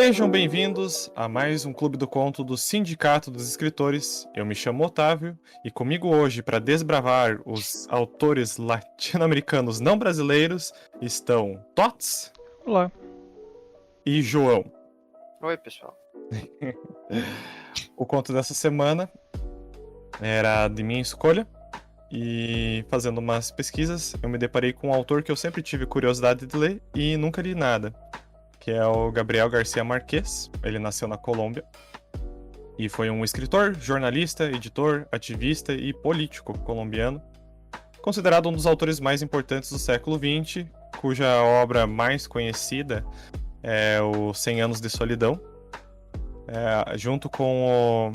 Sejam bem-vindos a mais um Clube do Conto do Sindicato dos Escritores. Eu me chamo Otávio e comigo hoje para desbravar os autores latino-americanos não brasileiros estão Tots Olá. e João. Oi, pessoal. O conto dessa semana era de minha escolha e fazendo umas pesquisas eu me deparei com um autor que eu sempre tive curiosidade de ler e nunca li nada, que é o Gabriel García Márquez. Ele nasceu na Colômbia e foi um escritor, jornalista, editor, ativista e político colombiano, considerado um dos autores mais importantes do século XX, cuja obra mais conhecida é o 100 Anos de Solidão, junto com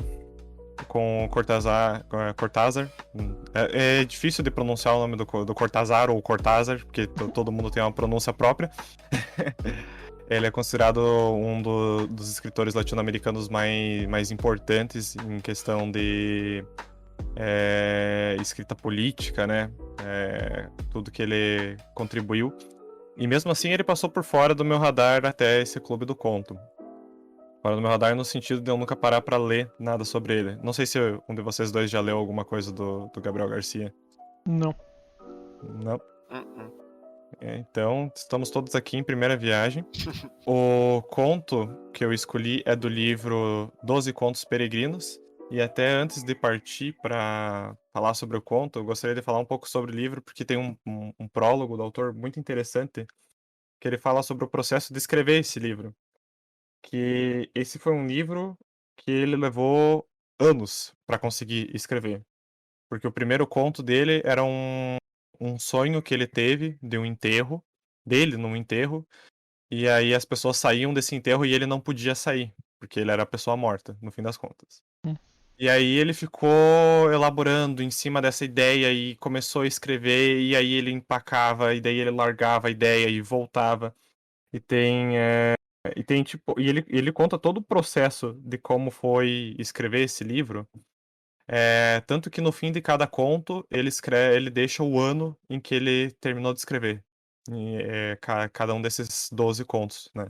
o Cortázar. É difícil de pronunciar o nome do Cortázar ou Cortázar, porque todo mundo tem uma pronúncia própria. Ele é considerado um dos escritores latino-americanos mais importantes em questão de escrita política, né? Tudo que ele contribuiu. E mesmo assim ele passou por fora do meu radar até esse Clube do Conto. Fora do meu radar no sentido de eu nunca parar pra ler nada sobre ele. Não sei se um de vocês dois já leu alguma coisa do Gabriel Garcia. Não. Não? Então, estamos todos aqui em primeira viagem. O conto que eu escolhi é do livro 12 Contos Peregrinos. E até antes de partir para falar sobre o conto, eu gostaria de falar um pouco sobre o livro, porque tem um prólogo do autor muito interessante, que ele fala sobre o processo de escrever esse livro. Que esse foi um livro que ele levou anos para conseguir escrever. Porque o primeiro conto dele era um sonho que ele teve de um enterro, dele num enterro, e aí as pessoas saíam desse enterro e ele não podia sair, porque ele era a pessoa morta, no fim das contas. E aí ele ficou elaborando em cima dessa ideia e começou a escrever, e aí ele empacava, e daí ele largava a ideia e voltava. E ele conta todo o processo de como foi escrever esse livro. Tanto que no fim de cada conto ele deixa o ano em que ele terminou de escrever. Cada um desses 12 contos, né?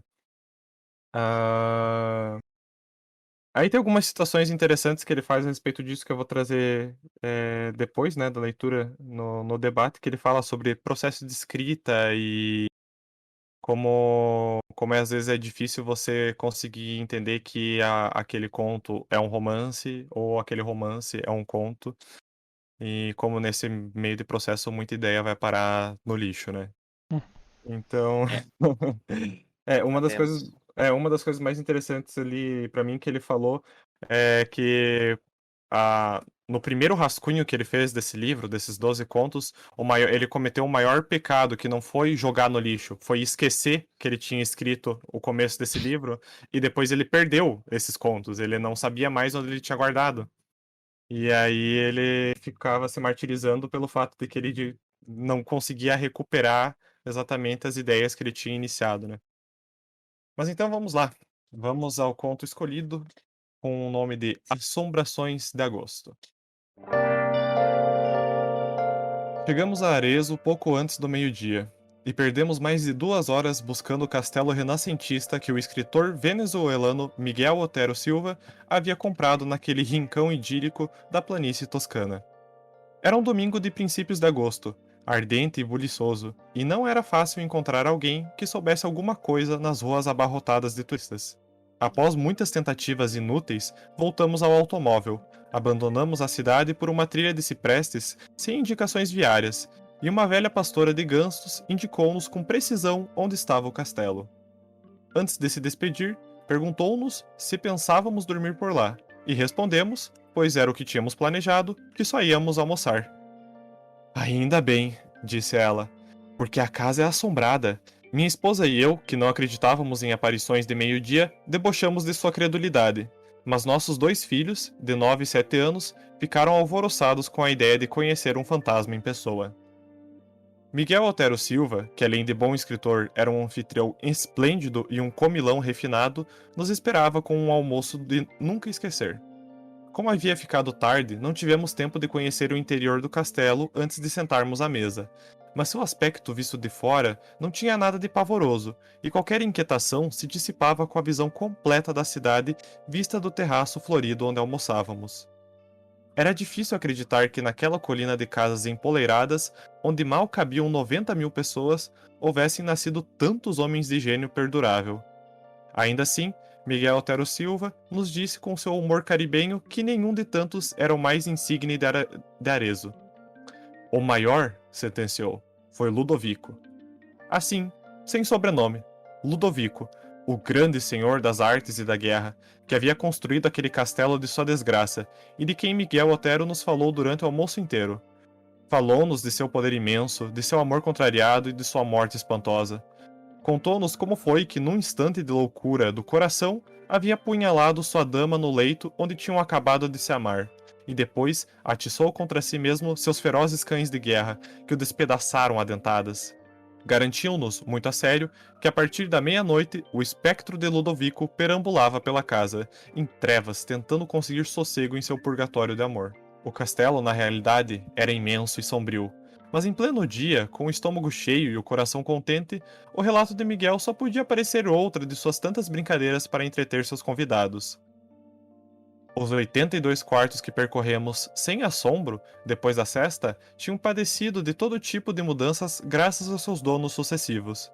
Aí tem algumas situações interessantes que ele faz a respeito disso que eu vou trazer depois, né, da leitura no debate, que ele fala sobre processo de escrita e como às vezes é difícil você conseguir entender que aquele conto é um romance ou aquele romance é um conto. E como nesse meio de processo muita ideia vai parar no lixo, né? Hum. Então, Sabemos. uma das coisas mais interessantes ali pra mim que ele falou é que no primeiro rascunho que ele fez desse livro, desses 12 contos, ele cometeu o maior pecado, que não foi jogar no lixo, foi esquecer que ele tinha escrito o começo desse livro e depois ele perdeu esses contos, ele não sabia mais onde ele tinha guardado. E aí ele ficava se martirizando pelo fato de que ele não conseguia recuperar exatamente as ideias que ele tinha iniciado, né? Mas então vamos lá. Vamos ao conto escolhido com o nome de Assombrações de Agosto. Chegamos a Arezzo pouco antes do meio-dia e perdemos mais de 2 horas buscando o castelo renascentista que o escritor venezuelano Miguel Otero Silva havia comprado naquele rincão idílico da planície toscana. Era um domingo de princípios de agosto, ardente e buliçoso, e não era fácil encontrar alguém que soubesse alguma coisa nas ruas abarrotadas de turistas. Após muitas tentativas inúteis, voltamos ao automóvel, abandonamos a cidade por uma trilha de ciprestes sem indicações viárias, e uma velha pastora de gansos indicou-nos com precisão onde estava o castelo. Antes de se despedir, perguntou-nos se pensávamos dormir por lá, e respondemos, pois era o que tínhamos planejado, que só íamos almoçar. Ainda bem, disse ela, porque a casa é assombrada. Minha esposa e eu, que não acreditávamos em aparições de meio-dia, debochamos de sua credulidade. Mas nossos 2 filhos, de 9 e 7 anos, ficaram alvoroçados com a ideia de conhecer um fantasma em pessoa. Miguel Otero Silva, que além de bom escritor era um anfitrião esplêndido e um comilão refinado, nos esperava com um almoço de nunca esquecer. Como havia ficado tarde, não tivemos tempo de conhecer o interior do castelo antes de sentarmos à mesa, mas seu aspecto visto de fora não tinha nada de pavoroso, e qualquer inquietação se dissipava com a visão completa da cidade vista do terraço florido onde almoçávamos. Era difícil acreditar que naquela colina de casas empoleiradas, onde mal cabiam 90.000 pessoas, houvessem nascido tantos homens de gênio perdurável. Ainda assim, Miguel Otero Silva nos disse com seu humor caribenho que nenhum de tantos era o mais insigne de Arezzo. O maior, sentenciou, foi Ludovico. Assim, sem sobrenome, Ludovico, o grande senhor das artes e da guerra, que havia construído aquele castelo de sua desgraça, e de quem Miguel Otero nos falou durante o almoço inteiro. Falou-nos de seu poder imenso, de seu amor contrariado e de sua morte espantosa. Contou-nos como foi que, num instante de loucura do coração, havia apunhalado sua dama no leito onde tinham acabado de se amar, e depois atiçou contra si mesmo seus ferozes cães de guerra, que o despedaçaram a dentadas. Garantiam-nos, muito a sério, que a partir da meia-noite o espectro de Ludovico perambulava pela casa, em trevas, tentando conseguir sossego em seu purgatório de amor. O castelo, na realidade, era imenso e sombrio, mas em pleno dia, com o estômago cheio e o coração contente, o relato de Miguel só podia parecer outra de suas tantas brincadeiras para entreter seus convidados. Os 82 quartos que percorremos, sem assombro, depois da sesta, tinham padecido de todo tipo de mudanças graças aos seus donos sucessivos.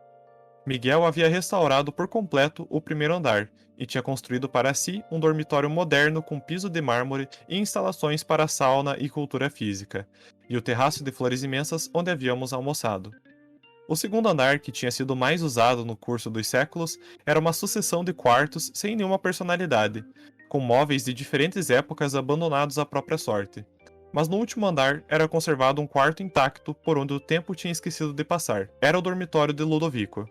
Miguel havia restaurado por completo o primeiro andar, e tinha construído para si um dormitório moderno com piso de mármore e instalações para sauna e cultura física, e o terraço de flores imensas onde havíamos almoçado. O segundo andar, que tinha sido mais usado no curso dos séculos, era uma sucessão de quartos sem nenhuma personalidade, com móveis de diferentes épocas abandonados à própria sorte. Mas no último andar era conservado um quarto intacto por onde o tempo tinha esquecido de passar. Era o dormitório de Ludovico.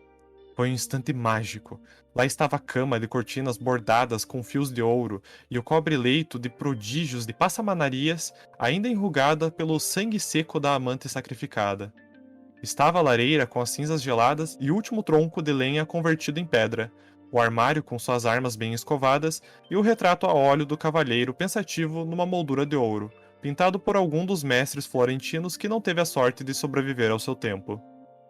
Foi um instante mágico. Lá estava a cama de cortinas bordadas com fios de ouro e o cobre-leito de prodígios de passamanarias, ainda enrugada pelo sangue seco da amante sacrificada. Estava a lareira com as cinzas geladas e o último tronco de lenha convertido em pedra, o armário com suas armas bem escovadas e o retrato a óleo do cavalheiro pensativo numa moldura de ouro, pintado por algum dos mestres florentinos que não teve a sorte de sobreviver ao seu tempo.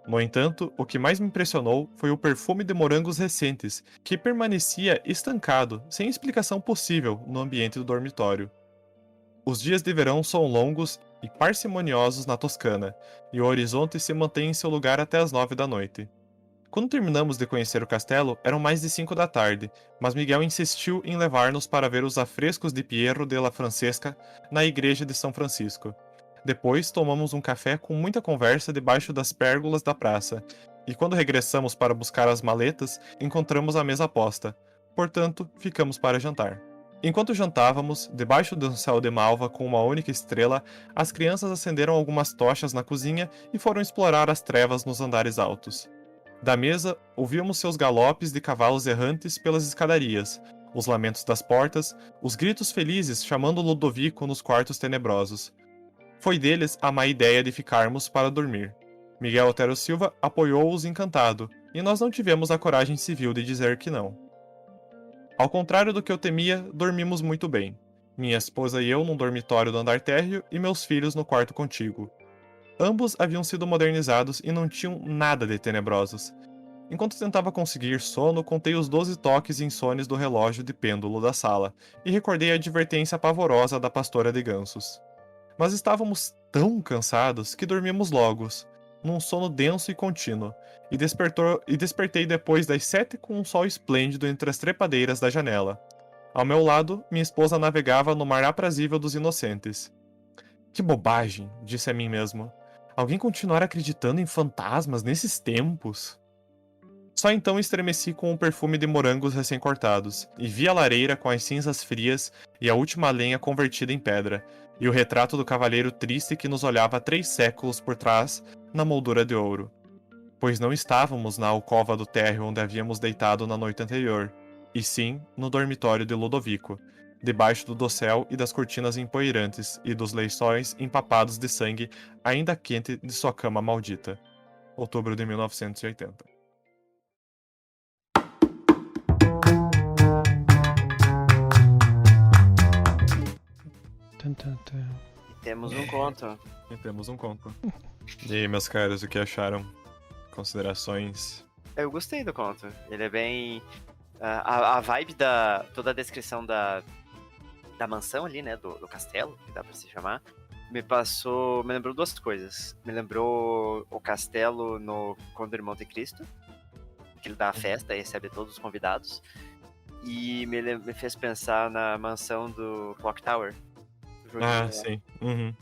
No entanto, o que mais me impressionou foi o perfume de morangos recentes, que permanecia estancado, sem explicação possível, no ambiente do dormitório. Os dias de verão são longos e parcimoniosos na Toscana, e o horizonte se mantém em seu lugar até as 9 da noite. Quando terminamos de conhecer o castelo, eram mais de 5 da tarde, mas Miguel insistiu em levar-nos para ver os afrescos de Piero della Francesca na igreja de São Francisco. Depois tomamos um café com muita conversa debaixo das pérgolas da praça, e quando regressamos para buscar as maletas, encontramos a mesa posta. Portanto, ficamos para jantar. Enquanto jantávamos, debaixo de um céu de malva com uma única estrela, as crianças acenderam algumas tochas na cozinha e foram explorar as trevas nos andares altos. Da mesa, ouvíamos seus galopes de cavalos errantes pelas escadarias, os lamentos das portas, os gritos felizes chamando Ludovico nos quartos tenebrosos. Foi deles a má ideia de ficarmos para dormir. Miguel Otero Silva apoiou-os encantado, e nós não tivemos a coragem civil de dizer que não. Ao contrário do que eu temia, dormimos muito bem. Minha esposa e eu num dormitório do andar térreo e meus filhos no quarto contíguo. Ambos haviam sido modernizados e não tinham nada de tenebrosos. Enquanto tentava conseguir sono, contei os 12 toques insones do relógio de pêndulo da sala e recordei a advertência pavorosa da pastora de gansos. Mas estávamos tão cansados que dormimos logo, num sono denso e contínuo, e despertei depois das 7 com um sol esplêndido entre as trepadeiras da janela. Ao meu lado, minha esposa navegava no mar aprazível dos inocentes. Que bobagem, disse a mim mesmo. Alguém continuar acreditando em fantasmas nesses tempos? Só então estremeci com o perfume de morangos recém-cortados, e vi a lareira com as cinzas frias e a última lenha convertida em pedra, e o retrato do cavalheiro triste que nos olhava há 3 séculos por trás, na moldura de ouro. Pois não estávamos na alcova do térreo onde havíamos deitado na noite anterior, e sim no dormitório de Ludovico, debaixo do dossel e das cortinas empoeirantes e dos lençóis empapados de sangue ainda quente de sua cama maldita. Outubro de 1980. E temos um conto. E temos um conto. E aí, meus caros, o que acharam? Considerações? Eu gostei do conto. Ele é bem. A vibe toda a descrição da mansão ali, né? Do castelo, que dá pra se chamar. Me lembrou duas coisas. Me lembrou o castelo no Conde de Monte Cristo, que ele dá a festa e recebe todos os convidados. E me fez pensar na mansão do Clock Tower, o joguinho Ah, lá, sim. Uhum.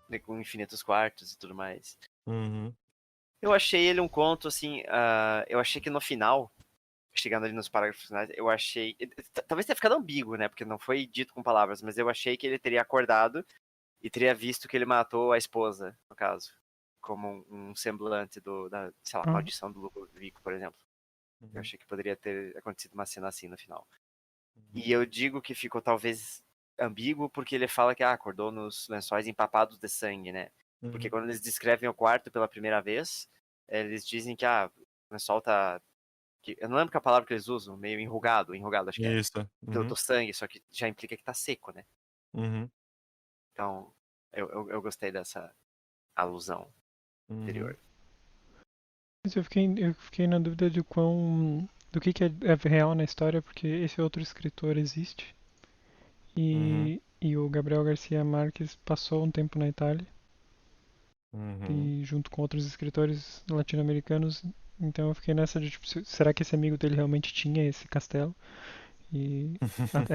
né, com infinitos quartos e tudo mais. Uhum. Eu achei ele um conto, assim, eu achei que no final, chegando ali nos parágrafos finais, eu achei. Talvez tenha ficado ambíguo, né? Porque não foi dito com palavras, mas eu achei que ele teria acordado e teria visto que ele matou a esposa, no caso. Como um semblante sei lá, Ah, maldição do Ludovico, por exemplo. Eu Uhum. achei que poderia ter acontecido uma cena assim no final. E eu digo que ficou talvez ambíguo porque ele fala que acordou nos lençóis empapados de sangue, né? Porque Uhum. quando eles descrevem o quarto pela primeira vez, eles dizem que o lençol tá. Eu não lembro que a palavra que eles usam, meio enrugado, acho que é. Isso. Do Uhum. sangue, só que já implica que tá seco, né? Uhum. Então, eu gostei dessa alusão Uhum. anterior. mas eu fiquei na dúvida de do que é real na história, porque esse outro escritor existe. Uhum. E o Gabriel Garcia Marques passou um tempo na Itália, Uhum. e junto com outros escritores latino-americanos. Então eu fiquei nessa de, tipo, será que esse amigo dele realmente tinha esse castelo? E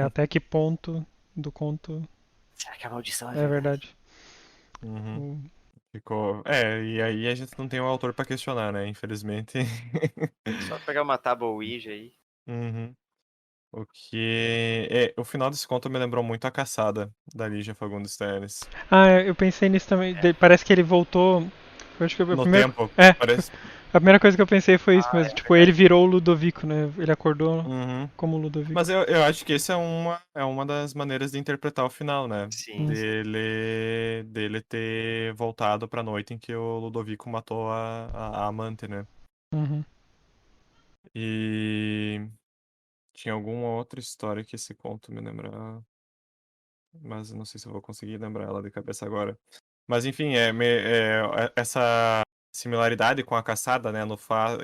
até que ponto do conto Será que a maldição é é verdade? verdade? Uhum. O- Ficou. É, e aí a gente não tem um autor pra questionar, né? Infelizmente. Só pegar uma tábua Ouija aí. Uhum. O que. É, o final desse conto me lembrou muito a caçada da Lígia Fagundes Telles. Eu pensei nisso também. É. Parece que ele voltou. Eu acho que a No primeira. tempo, É, parece. a primeira coisa que eu pensei foi isso Ah, mesmo. é Tipo, ele verdade. virou o Ludovico, né? Ele acordou Uhum. como Ludovico. Mas eu acho que esse é uma das maneiras de interpretar o final, né? Sim, Hum, sim. Dele ter voltado pra noite em que o Ludovico matou a amante, né? uhum. E tinha alguma outra história que esse conto me lembra, mas eu não sei se eu vou conseguir lembrar ela de cabeça agora. Mas enfim, essa similaridade com a caçada, né,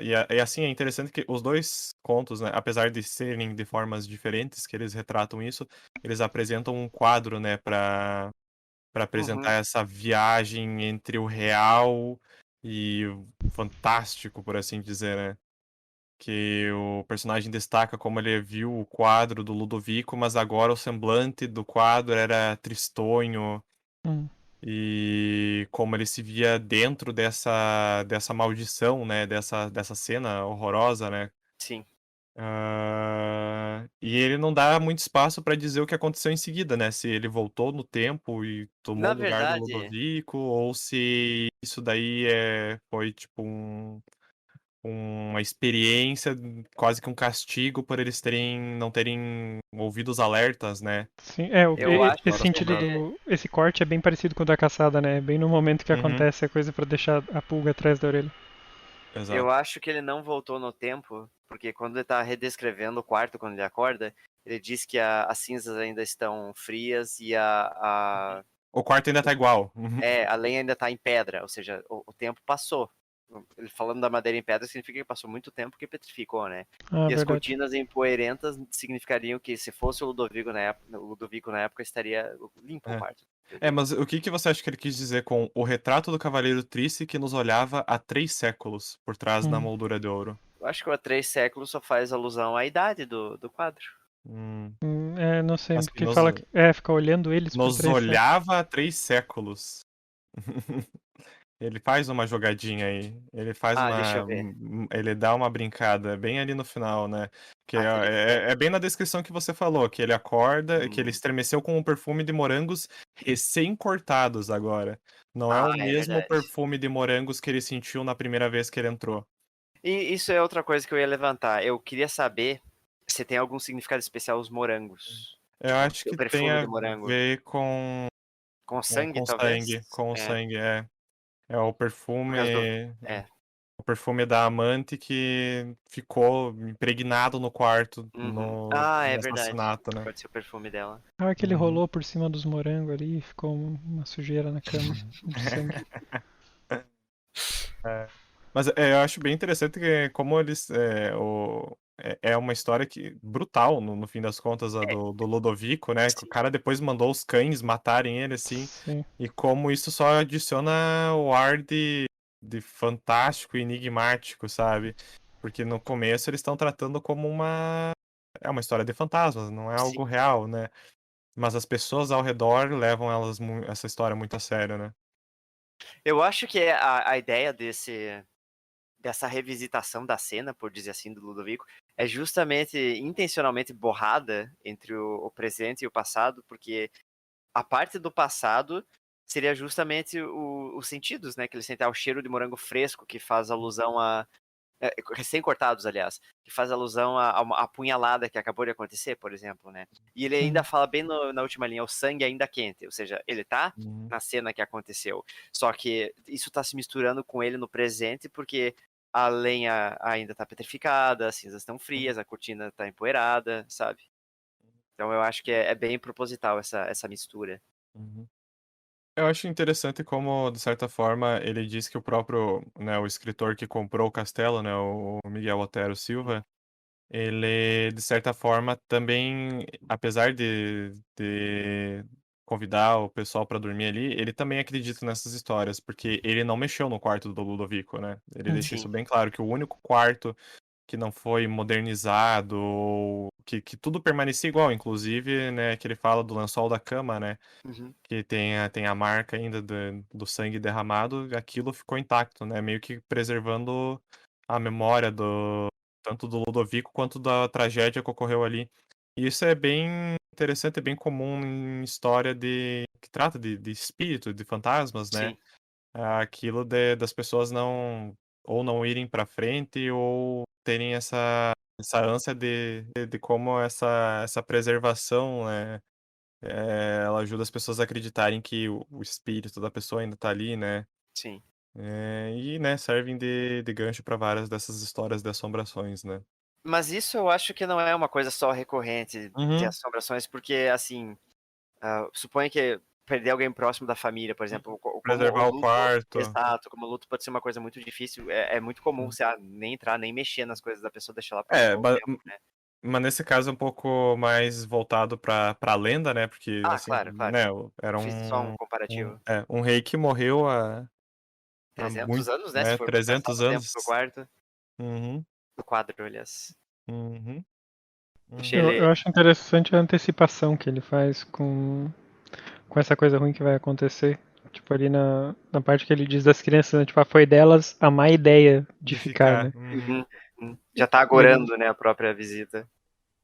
e assim é interessante que os dois contos, né, apesar de serem de formas diferentes que eles retratam isso, eles apresentam um quadro, né, para Uhum. apresentar essa viagem entre o real e o fantástico, por assim dizer, né? Que o personagem destaca como ele viu o quadro do Ludovico, mas agora o semblante do quadro era tristonho Hum. e como ele se via dentro dessa maldição, né, dessa cena horrorosa, né? Sim. E ele não dá muito espaço para dizer o que aconteceu em seguida, né? Se ele voltou no tempo e tomou Na o lugar do verdade, Ludovico, ou se isso daí foi tipo uma experiência, quase que um castigo por eles não terem ouvido os alertas, né? Sim, eu acho Fora esse que sentido ele. esse corte é bem parecido com o da caçada, né? Bem no momento que Uhum, acontece a coisa pra deixar a pulga atrás da orelha. Eu exato. acho que ele não voltou no tempo, porque quando ele tá redescrevendo o quarto, quando ele acorda, ele diz que as cinzas ainda estão frias e O quarto ainda tá igual. Uhum. a lenha ainda tá em pedra, ou seja, o tempo passou. Ele falando da madeira em pedra significa que passou muito tempo que petrificou, né? Ah, E as verdade. cortinas empoeirentas significariam que se fosse o Ludovico na época estaria limpo o É. quarto. Eu digo. Mas o que que você acha que ele quis dizer com o retrato do Cavaleiro Triste que nos olhava há 3 séculos por trás da Hum. moldura de ouro? Eu acho que o há 3 séculos só faz alusão à idade do quadro. Hum, Não sei, mas que porque fala que fica olhando eles por nos 3 séculos. olhava há 3 séculos. Ele faz uma jogadinha aí. Ele faz Ah, deixa uma. eu ver. Ele dá uma brincada bem ali no final, né? Que é, Ah, teria que ver. é bem na descrição que você falou, que ele acorda, que ele Hum. estremeceu com um perfume de morangos recém-cortados agora. Não é o Ah, é mesmo verdade. perfume de morangos que ele sentiu na primeira vez que ele entrou. E isso é outra coisa que eu ia levantar. Eu queria saber se tem algum significado especial os morangos. Eu Tipo, acho ter o que tem perfume a de morango. ver com, Com com, sangue, com talvez? sangue, com o É, sangue, é. É o por causa do. perfume. É. O perfume da amante que ficou impregnado no quarto Uhum. no, Ah, é no verdade. assassinato, né? Pode ser o perfume dela. Que ele Uhum. rolou por cima dos morangos ali e ficou uma sujeira na cama de sangue. Mas eu acho bem interessante que como eles. É uma história que brutal, no fim das contas, a do Ludovico, né? Que o Sim, cara depois mandou os cães matarem ele, assim. Sim. E como isso só adiciona o ar de fantástico e enigmático, sabe? Porque no começo eles estão tratando como uma. É uma história de fantasmas, não é sim. algo real, né? Mas as pessoas ao redor levam essa história muito a sério, né? Eu acho que a ideia dessa revisitação da cena, por dizer assim, do Ludovico, é justamente intencionalmente borrada entre o presente e o passado, porque a parte do passado seria justamente os sentidos, né? Que ele sente o cheiro de morango fresco, que faz alusão a. Recém-cortados, aliás, que faz alusão a uma apunhalada que acabou de acontecer, por exemplo, né? E ele ainda Uhum. fala bem na última linha, o sangue ainda quente, ou seja, ele tá Uhum. na cena que aconteceu, só que isso tá se misturando com ele no presente, porque a lenha ainda tá petrificada, as cinzas estão frias, a cortina tá empoeirada, sabe? Então eu acho que é bem proposital essa mistura. Uhum. Eu acho interessante como, de certa forma, ele diz que o próprio, né, o escritor que comprou o castelo, né, o Miguel Otero Silva, ele, de certa forma, também, apesar de convidar o pessoal para dormir ali, ele também acredita nessas histórias, porque ele não mexeu no quarto do Ludovico, né? Ele deixa Sim. isso bem claro, que o único quarto que não foi modernizado, ou que tudo permanecia igual, inclusive, né, que ele fala do lençol da cama, né? Uhum. Que tem a marca ainda do sangue derramado, aquilo ficou intacto, né? Meio que preservando a memória tanto do Ludovico quanto da tragédia que ocorreu ali. E isso é bem interessante, é bem comum em história que trata de espírito, de fantasmas, né? Sim, Aquilo das pessoas não irem para frente ou terem essa ânsia de como essa preservação, né? Ela ajuda as pessoas a acreditarem que o espírito da pessoa ainda tá ali, né? sim. E, né, servem de gancho para várias dessas histórias de assombrações, né? Mas isso eu acho que não é uma coisa só recorrente de Uhum. assombrações, porque, assim, suponha que perder alguém próximo da família, por exemplo, como o Preservar o luto, quarto. exato, como o luto pode ser uma coisa muito difícil, é muito comum você nem entrar, nem mexer nas coisas da pessoa, deixar ela por um É, bom tempo, né? mas nesse caso é um pouco mais voltado pra lenda, né? Porque, Ah, assim, claro, claro. né, era Eu fiz só um comparativo. um rei que morreu há 300 muito, anos, né? Se né, for pensar 300 no tempo do anos. quarto, Uhum, do quadro, aliás. uhum, Deixei uhum. Eu ele. acho interessante a antecipação que ele faz com essa coisa ruim que vai acontecer. Tipo, ali na parte que ele diz das crianças, né? Tipo, foi delas a má ideia de De ficar, ficar. né? Uhum, Uhum, uhum. Já tá E ele. agorando, né, a própria visita.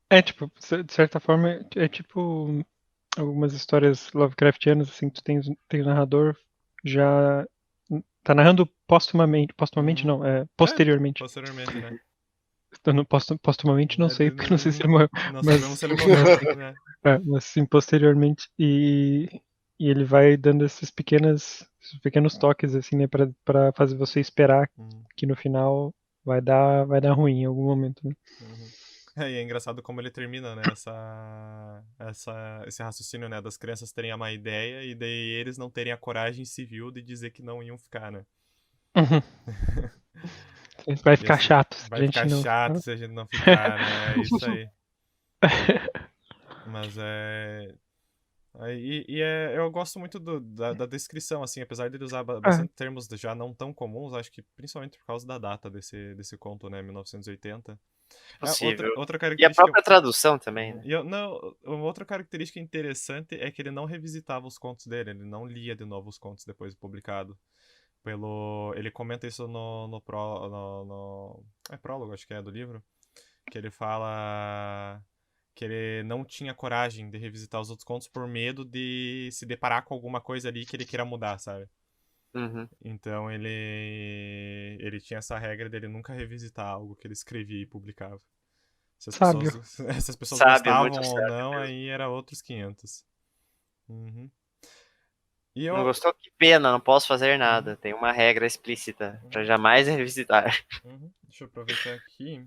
É, tipo, de certa forma, é tipo algumas histórias Lovecraftianas, assim, que tu tem o narrador já tá narrando postumamente uhum. não, é É, posteriormente. posteriormente, né? Postumamente não sei, porque não sei se ele morreu, Não sabemos mas, se ele mas, morreu, né? mas sim, posteriormente. E ele vai dando esses pequenos toques, assim, né, pra fazer você esperar Uhum, que no final vai dar ruim em algum momento, né? uhum. E é engraçado como ele termina, né? Esse raciocínio, né? Das crianças terem a má ideia e daí eles não terem a coragem civil de dizer que não iam ficar, né? Uhum. Vai E ficar assim, chato se a vai gente ficar não. chato se a gente não ficar, né? É isso aí. Mas eu gosto muito da descrição, assim, apesar de ele usar Ah, bastante termos já não tão comuns, acho que principalmente por causa da data desse conto, né? 1980. Possível. Outra E a característica. própria tradução também, Uhum. né? Não, uma outra característica interessante é que ele não revisitava os contos dele, ele não lia de novo os contos depois de publicado. Ele comenta isso no prólogo, acho que é do livro, que ele fala que ele não tinha coragem de revisitar os outros contos por medo de se deparar com alguma coisa ali que ele queira mudar, sabe? Uhum. Então ele tinha essa regra dele nunca revisitar algo que ele escrevia e publicava. Se as pessoas, sábio. se as pessoas Sábio, gostavam muito ou sábio não, mesmo. aí era outros 500. Uhum. E Não eu. gostou? Que pena, não posso fazer Uhum, nada. Tem uma regra explícita pra uhum, jamais revisitar. uhum. Deixa eu aproveitar aqui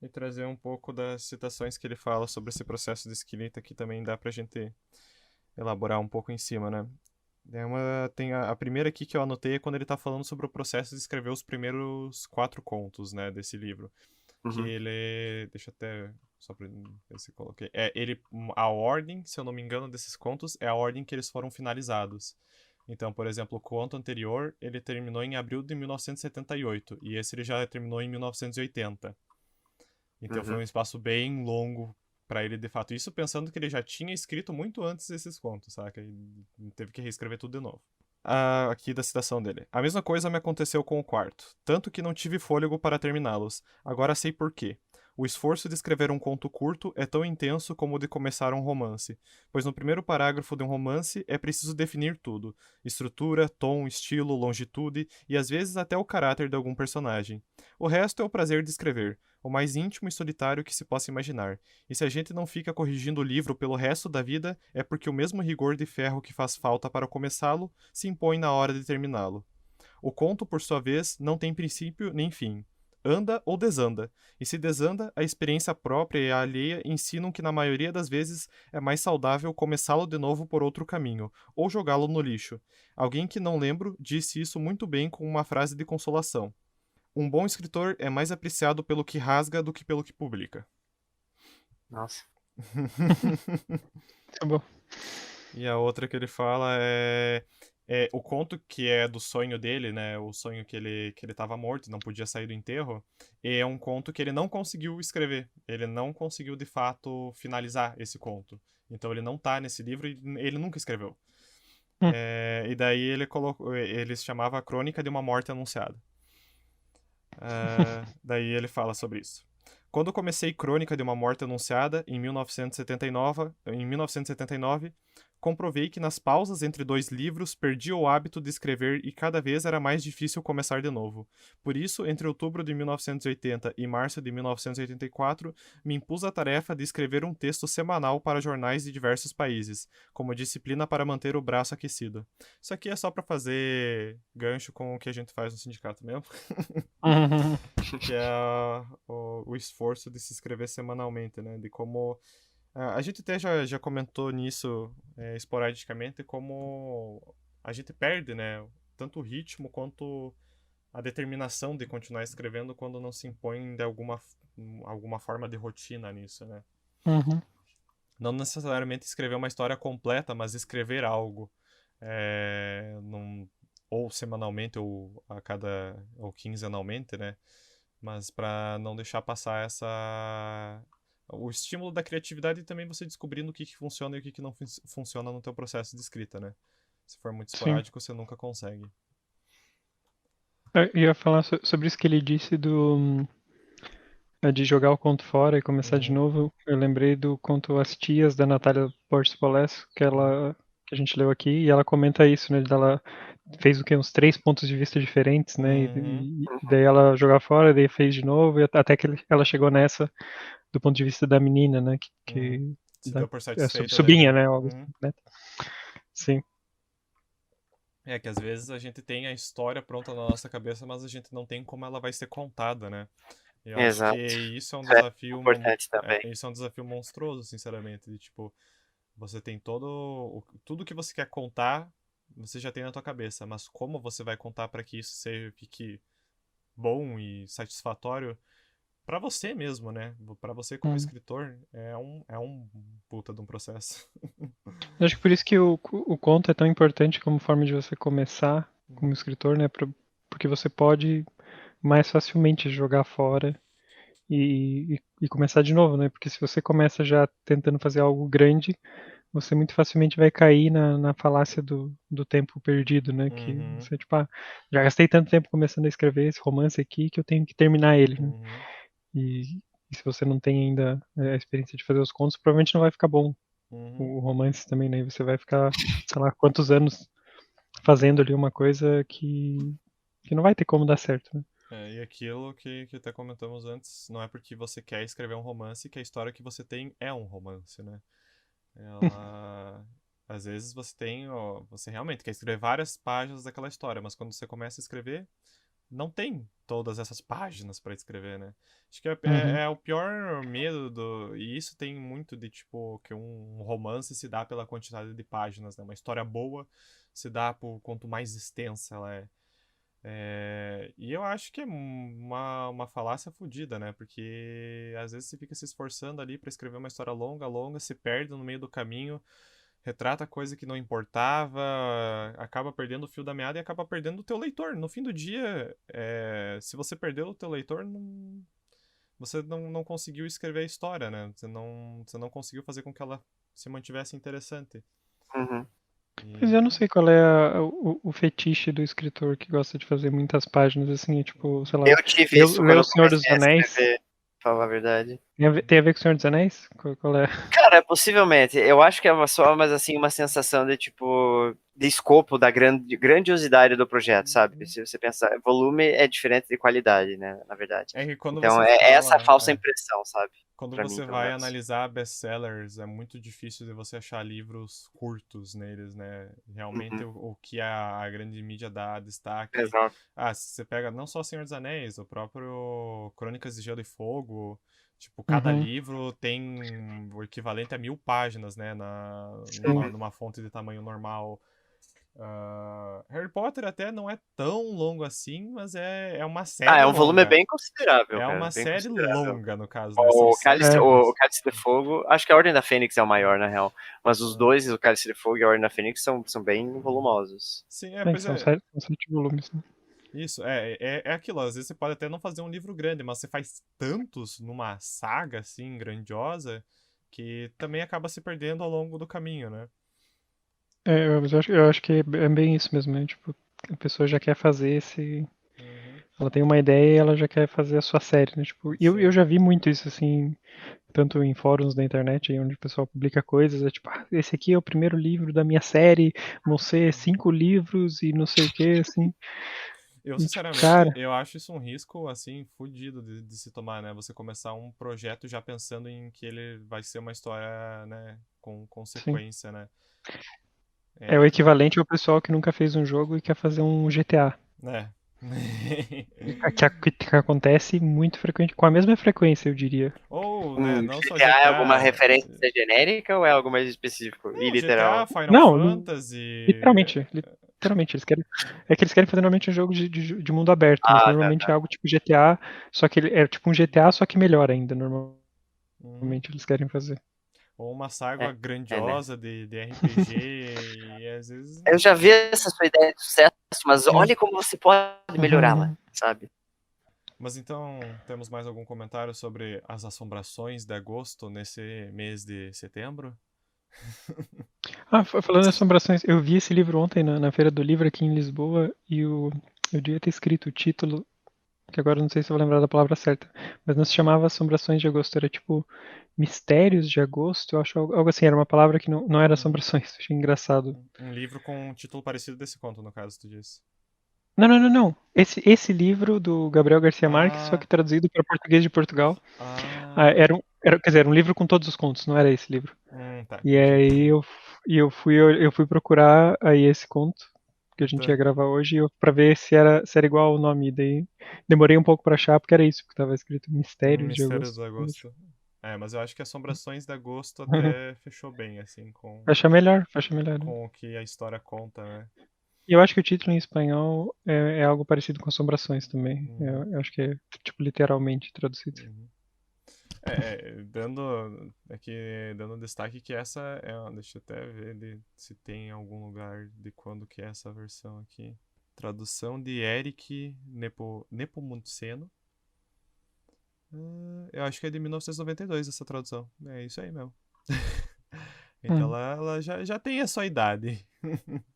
e trazer um pouco das citações que ele fala sobre esse processo de escrita que também dá pra gente elaborar um pouco em cima, né? Tem a primeira aqui que eu anotei é quando ele tá falando sobre o processo de escrever os primeiros 4 contos, né, desse livro. Que Uhum. ele. Deixa eu até. Só pra ver se eu coloquei. A ordem, se eu não me engano, desses contos é a ordem que eles foram finalizados. Então, por exemplo, o conto anterior, ele terminou em abril de 1978. E esse ele já terminou em 1980. Então foi um Uhum. espaço bem longo pra ele, de fato. Isso pensando que ele já tinha escrito muito antes esses contos, saca? E teve que reescrever tudo de novo. Aqui da citação dele. A mesma coisa me aconteceu com o quarto, tanto que não tive fôlego para terminá-los. Agora sei por quê. O esforço de escrever um conto curto é tão intenso como o de começar um romance, pois no primeiro parágrafo de um romance é preciso definir tudo: estrutura, tom, estilo, longitude e às vezes até o caráter de algum personagem. O resto é o prazer de escrever, o mais íntimo e solitário que se possa imaginar. E se a gente não fica corrigindo o livro pelo resto da vida, é porque o mesmo rigor de ferro que faz falta para começá-lo se impõe na hora de terminá-lo. O conto, por sua vez, não tem princípio nem fim. Anda ou desanda. E se desanda, a experiência própria e a alheia ensinam que na maioria das vezes é mais saudável começá-lo de novo por outro caminho, ou jogá-lo no lixo. Alguém que não lembro disse isso muito bem com uma frase de consolação. Um bom escritor é mais apreciado pelo que rasga do que pelo que publica. Nossa. Tá bom. E a outra que ele fala é o conto que é do sonho dele, né? O sonho que ele tava morto, não podia sair do enterro. E é um conto que ele não conseguiu escrever. Ele não conseguiu, de fato, finalizar esse conto. Então ele não tá nesse livro e ele nunca escreveu. Hum. E daí ele chamava a Crônica de uma Morte Anunciada. Daí ele fala sobre isso. Quando comecei Crônica de uma Morte Anunciada, em 1979, comprovei que nas pausas entre dois livros perdi o hábito de escrever e cada vez era mais difícil começar de novo. Por isso, entre outubro de 1980 e março de 1984, me impus a tarefa de escrever um texto semanal para jornais de diversos países, como disciplina para manter o braço aquecido. Isso aqui é só para fazer gancho com o que a gente faz no sindicato mesmo. Que é o esforço de se inscrever semanalmente, né? De como. A gente até já comentou nisso esporadicamente, como a gente perde, né? Tanto o ritmo quanto a determinação de continuar escrevendo quando não se impõe de alguma forma de rotina nisso, né? Uhum. Não necessariamente escrever uma história completa, mas escrever algo. Ou semanalmente, ou quinzenalmente, né? Mas para não deixar passar o estímulo da criatividade e também você descobrindo o que funciona e o que não funciona no teu processo de escrita, né? Se for muito Sim. esporádico, você nunca consegue. Eu ia falar sobre isso que ele disse de jogar o conto fora e começar de Uhum, novo. Eu lembrei do conto As Tias, da Natália Borges-Polesso, uhum, que a gente leu aqui, e ela comenta isso, né? Ela fez o quê? Uns 3 pontos de vista diferentes, né? uhum, E daí ela jogava fora, daí fez de novo, e até que ela chegou nessa do ponto de vista da menina, né? uhum. Se Da, deu por satisfeita sobrinha, dele. né? Algo Uhum. assim, né? Sim. É que às vezes a gente tem a história pronta na nossa cabeça, mas a gente não tem como ela vai ser contada, né? E eu acho que Exato. isso é um Isso é desafio, importante também. isso é um desafio monstruoso, sinceramente. De, tipo, você tem tudo que você quer contar, você já tem na tua cabeça, mas como você vai contar para que isso fique bom e satisfatório para você mesmo, né? Para você como Hum. escritor, é um puta de um processo. Eu acho que por isso que o conto é tão importante como forma de você começar como escritor, né? Porque você pode mais facilmente jogar fora e começar de novo, né? Porque se você começa já tentando fazer algo grande, você muito facilmente vai cair na falácia do tempo perdido, né? Que Uhum, você, tipo, já gastei tanto tempo começando a escrever esse romance aqui que eu tenho que terminar ele, né? uhum, E se você não tem ainda a experiência de fazer os contos, provavelmente não vai ficar bom uhum. o romance também, né? E você vai ficar, sei lá, quantos anos fazendo ali uma coisa que não vai ter como dar certo, né? E aquilo que até comentamos antes, não é porque você quer escrever um romance que a história que você tem é um romance, né? Ela. Às vezes você realmente quer escrever várias páginas daquela história, mas quando você começa a escrever, não tem todas essas páginas pra escrever, né? Acho que Uhum. é o pior medo e isso tem muito de, tipo, que um romance se dá pela quantidade de páginas, né? Uma história boa se dá quanto mais extensa ela é. E eu acho que é uma falácia fodida, né? Porque às vezes você fica se esforçando ali pra escrever uma história longa, se perde no meio do caminho, retrata coisa que não importava, acaba perdendo o fio da meada e acaba perdendo o teu leitor. No fim do dia, se você perdeu o teu leitor, você não conseguiu escrever a história, né? Você não conseguiu fazer com que ela se mantivesse interessante. Uhum. Mas eu não sei qual é o fetiche do escritor que gosta de fazer muitas páginas, assim, tipo, sei lá, Eu tive isso ler quando O eu Senhor dos comecei a Anéis. escrever, pra falar a verdade. Tem a ver com O Senhor dos Anéis? Qual é? Cara, possivelmente. Eu acho que é só, mas assim, uma sensação de tipo, de escopo, da grandiosidade do projeto, sabe? Se você pensar, volume é diferente de qualidade, né? Na verdade. É que quando Então você é essa fala. falsa impressão, sabe? Quando Pra mim, você pelo vai menos. analisar best-sellers, é muito difícil de você achar livros curtos neles, né? Realmente Uhum. o que a grande mídia dá destaque. Exato. Se você pega não só Senhor dos Anéis, o próprio Crônicas de Gelo e Fogo, tipo, cada Uhum, livro tem o equivalente a 1000 páginas, né? sim. Numa fonte de tamanho normal. Harry Potter até não é tão longo assim, mas é uma Ah, série é um volume longa. bem considerável, É cara. uma Bem série considerável. longa, no caso, né? São O sete Cálice, É, o livros. Cálice de Fogo, acho que a Ordem da Fênix é o maior, na real. Mas os Ah, dois, o Cálice de Fogo e a Ordem da Fênix, são bem volumosos. sim, é, pois são é. sete volumes, né? Isso, é aquilo. Às vezes você pode até não fazer um livro grande, mas você faz tantos numa saga assim grandiosa que também acaba se perdendo ao longo do caminho, né? Eu acho que é bem isso mesmo, né? Tipo, a pessoa já quer fazer esse. Uhum, Ela tem uma ideia e ela já quer fazer a sua série, né? Tipo, eu sim. já vi muito isso, assim, tanto em fóruns da internet, aí onde o pessoal publica coisas, é tipo, esse aqui é o primeiro livro da minha série, vão ser 5 livros e não sei o que, assim. Eu, E tipo, sinceramente, cara, eu acho isso um risco, assim, fudido de se tomar, né? Você começar um projeto já pensando em que ele vai ser uma história, né, com sim. consequência, né? É o É, equivalente ao pessoal que nunca fez um jogo e quer fazer um GTA. né? Que acontece muito frequente, com a mesma frequência, eu diria. Ou, né, não só GTA é alguma GTA. referência genérica ou é algo mais específico e Não, GTA, literal? Final Não, Fantasy. literalmente. Literalmente, é que eles querem fazer normalmente um jogo de mundo aberto, mas Ah, tá, normalmente é tá. algo tipo GTA, só que ele é tipo um GTA, só que melhor ainda, normalmente Uhum. eles querem fazer. Ou uma saga Né? grandiosa de RPG, e às vezes. Eu já vi essa sua ideia de sucesso, mas Sim. olhe como você pode melhorá-la, Uhum. sabe? Mas então, temos mais algum comentário sobre as assombrações de agosto nesse mês de setembro? Falando em assombrações, eu vi esse livro ontem na Feira do Livro aqui em Lisboa e eu devia ter escrito o título, que agora eu não sei se eu vou lembrar da palavra certa, mas não se chamava Assombrações de Agosto, era tipo Mistérios de Agosto, eu acho algo assim, era uma palavra que não era Uhum. assombrações, achei engraçado. Um livro com um título parecido desse conto, no caso, tu disse. Não, não, não, não. Esse livro do Gabriel Garcia Marques, só Ah, que traduzido para português de Portugal, ah. quer dizer, era um livro com todos os contos, não era esse livro. Tá, E entendi. aí eu fui procurar aí esse conto que a gente Tá. ia gravar hoje para ver se era igual ao nome. Daí demorei um pouco para achar porque era isso, porque tava escrito Mistérios de Mistérios Agosto. do Agosto. Mas eu acho que Assombrações de Agosto até fechou bem, assim, Fecha melhor. Né? com o que a história conta, né? E eu acho que o título em espanhol é algo parecido com Assombrações também. Uhum, Eu acho que é tipo literalmente traduzido. uhum. Dando destaque que essa deixa eu até ver se tem em algum lugar de quando que é essa versão aqui. Tradução de Eric Nepomuceno. Eu acho que é de 1992 essa tradução. É isso aí mesmo. Então Uhum, ela já tem a sua idade.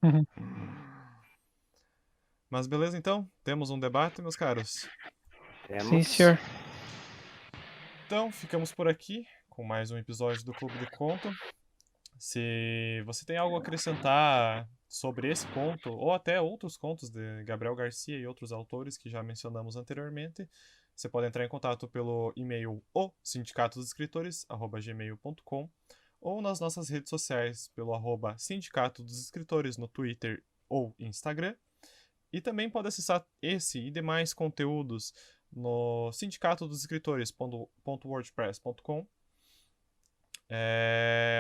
uhum. Mas beleza, então. Temos um debate, meus caros. Sim, Temos. senhor. Então, ficamos por aqui com mais um episódio do Clube de Conto. Se você tem algo a acrescentar sobre esse conto, ou até outros contos de Gabriel Garcia e outros autores que já mencionamos anteriormente, você pode entrar em contato pelo e-mail o sindicatodosescritores@gmail.com ou nas nossas redes sociais pelo @sindicato dos escritores no Twitter ou Instagram. E também pode acessar esse e demais conteúdos no sindicatodosescritores.wordpress.com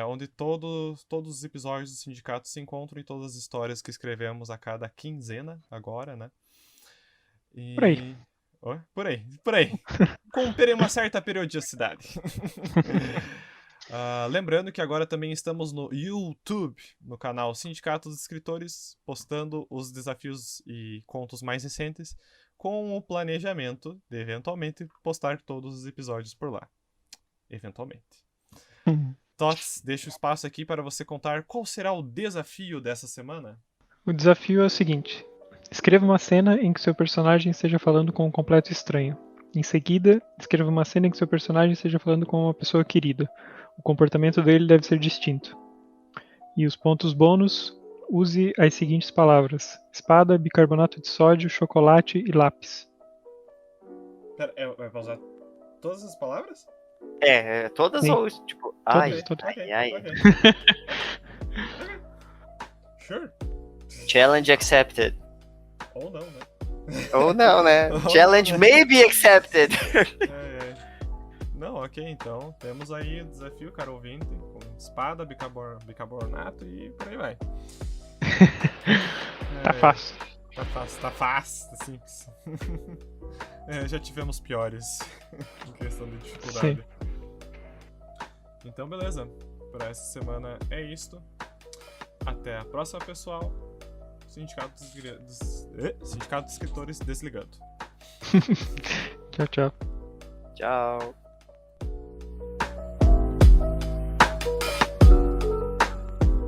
onde todos os episódios do sindicato se encontram e todas as histórias que escrevemos a cada quinzena agora, né? E... Por aí. Oi? Por aí. Com uma certa periodicidade. Lembrando que agora também estamos no YouTube, no canal Sindicato dos Escritores, postando os desafios e contos mais recentes, com o planejamento de eventualmente postar todos os episódios por lá. Eventualmente. Tots, deixo o espaço aqui para você contar qual será o desafio dessa semana. O desafio é o seguinte: escreva uma cena em que seu personagem esteja falando com um completo estranho. Em seguida, escreva uma cena em que seu personagem esteja falando com uma pessoa querida. O comportamento dele deve ser distinto. E os pontos bônus, use as seguintes palavras: espada, bicarbonato de sódio, chocolate e lápis. Pera, vai usar todas as palavras? Todas Sim. ou tipo. Ai, Todas. ai. Ok. Sure. Challenge accepted. Ou não, né? Ou não, né? Ou Challenge não. may be accepted. Não, ok, então temos aí o desafio, caro ouvinte, com espada, bicarbonato e por aí vai. Tá fácil. Tá fácil, tá simples. Já tivemos piores em questão de dificuldade. Sim. Então, beleza. Por essa semana é isto. Até a próxima, pessoal. Sindicato dos Escritores desligando. Tchau, tchau. Tchau.